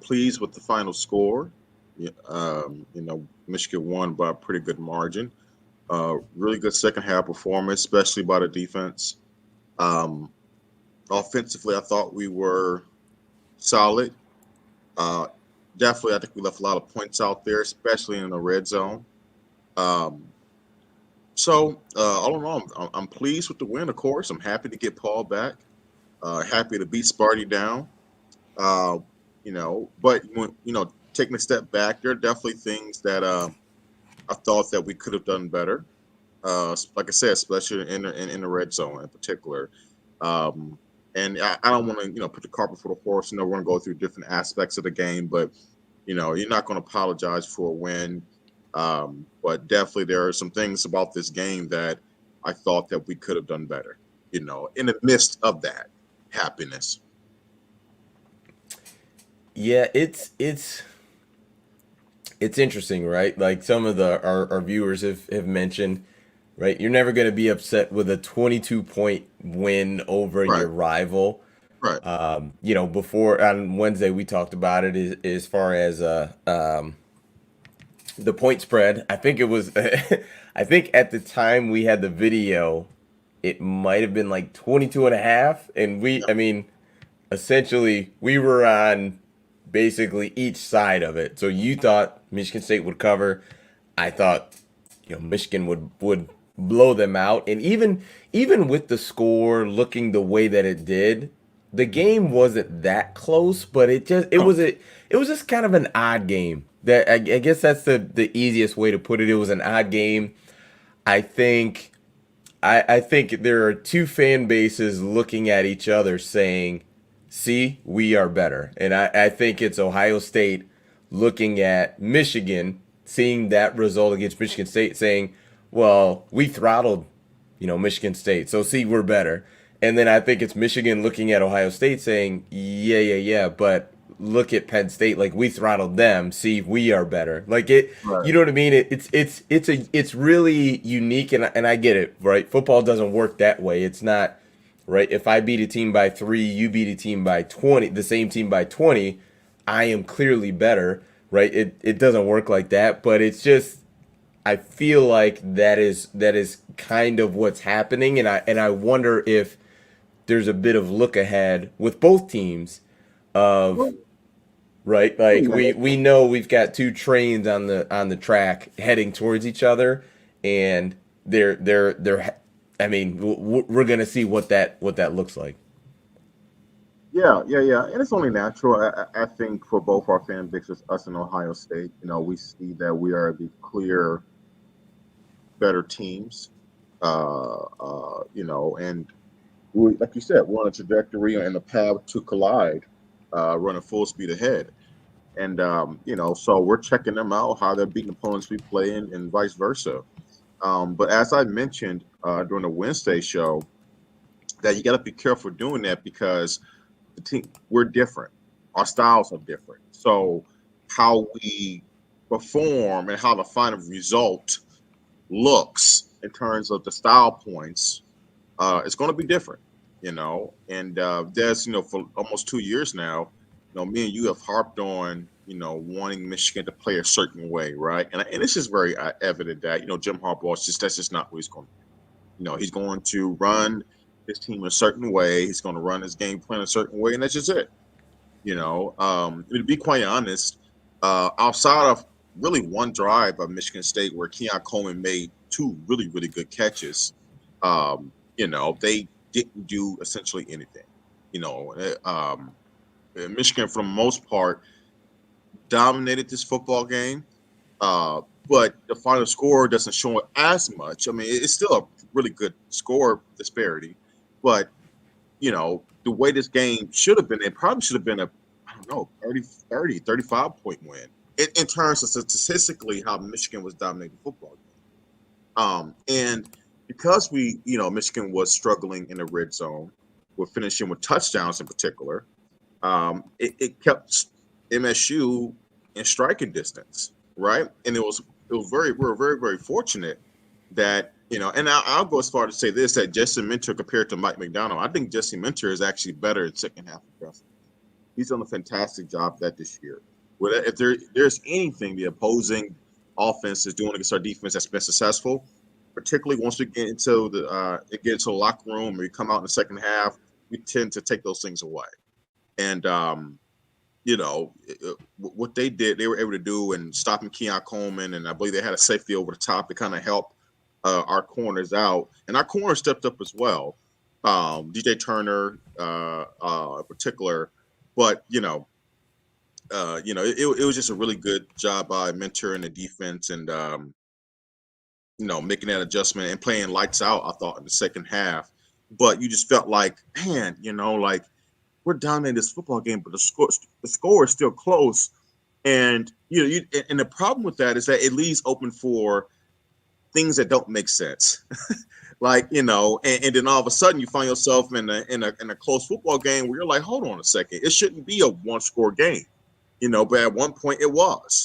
pleased with the final score. Michigan won by a pretty good margin. Really good second half performance, especially by the defense. Um, Offensively, I thought we were solid. Uh, Definitely, I think we left a lot of points out there, especially in the red zone. Um, all in all, I'm pleased with the win. Of course, I'm happy to get Paul back. Happy to beat Sparty down. Uh, but when taking a step back, there are definitely things that I thought that we could have done better. Like I said, especially in the red zone in particular. Um, and I don't want to put the cart before the horse. We're going to go through different aspects of the game, but you're not going to apologize for a win. But definitely there are some things about this game that I thought that we could have done better. In the midst of that happiness. Yeah, it's interesting, right? Like some of our viewers have mentioned, right? You're never going to be upset with a 22-point win over Right. your rival. Right. Before on Wednesday we talked about it as far as the point spread. I think it was, I think at the time we had the video, it might have been like 22 and a half. And Yeah. I mean, essentially we were on basically each side of it. So you thought Michigan State would cover. I thought, Michigan would blow them out. And even with the score looking the way that it did, the game wasn't that close, but Oh, it was just kind of an odd game. That I guess that's the easiest way to put it. It was an odd game. I think I think there are two fan bases looking at each other saying, see, we are better. And I think it's Ohio State looking at Michigan, seeing that result against Michigan State, saying, well, we throttled, Michigan State. So see, we're better. And then I think it's Michigan looking at Ohio State saying, yeah, but look at Penn State, like we throttled them. See, we are better. Like it, right. you know what I mean? It's really unique, and I get it, right? Football doesn't work that way. It's not right. If I beat a team by 3, you beat a team by 20, the same team by 20, I am clearly better, right? It doesn't work like that, but it's just I feel like that is kind of what's happening, and I wonder if there's a bit of look ahead with both teams of Well, right? Like yeah, we know we've got two trains on the track heading towards each other, and they're. I mean, we're gonna see what that looks like. yeah. And it's only natural. I think for both our fan bases, us and Ohio State, we see that we are the clear better teams. And like you said, we're on a trajectory and a path to collide, running full speed ahead. And so we're checking them out, how they're beating opponents we play in, and vice versa. But as I mentioned during the Wednesday show, that you got to be careful doing that because the team we're different, our styles are different. So how we perform and how the final result looks in terms of the style points, it's going to be different. And there's for almost 2 years now, me and you have harped on, wanting Michigan to play a certain way, right? And it's just very evident that, Jim Harbaugh that's just not what he's going to do. He's going to run his team a certain way. He's going to run his game plan a certain way, and that's just it. To be quite honest, outside of really one drive by Michigan State where Keon Coleman made two really, really good catches, they didn't do essentially anything. Michigan, for the most part, dominated this football game, uh, but the final score doesn't show it as much. I mean, it's still a really good score disparity, but the way this game should have been, it probably should have been a, I don't know, 35 point win in terms of statistically how Michigan was dominating the football game. And because Michigan was struggling in the red zone, with finishing with touchdowns in particular, it kept MSU in striking distance, right? And it was we were very, very fortunate that, and I'll go as far to say this, that Jesse Minter compared to Mike McDonald, I think Jesse Minter is actually better in second half aggressive. He's done a fantastic job that this year. If there's anything the opposing offense is doing against our defense that's been successful, particularly once we get into the locker room and we come out in the second half, we tend to take those things away. And what they did, they were able to do and stopping Keon Coleman, and I believe they had a safety over the top to kind of help our corners out, and our corners stepped up as well. DJ Turner, in particular, but it was just a really good job by Mentor and the defense, and making that adjustment and playing lights out. I thought in the second half, but you just felt like, man, like we're dominating this football game, but the score is still close, and and the problem with that is that it leaves open for things that don't make sense. Like, and then all of a sudden you find yourself in a close football game where you're like, hold on a second, it shouldn't be a one-score game, but at one point it was.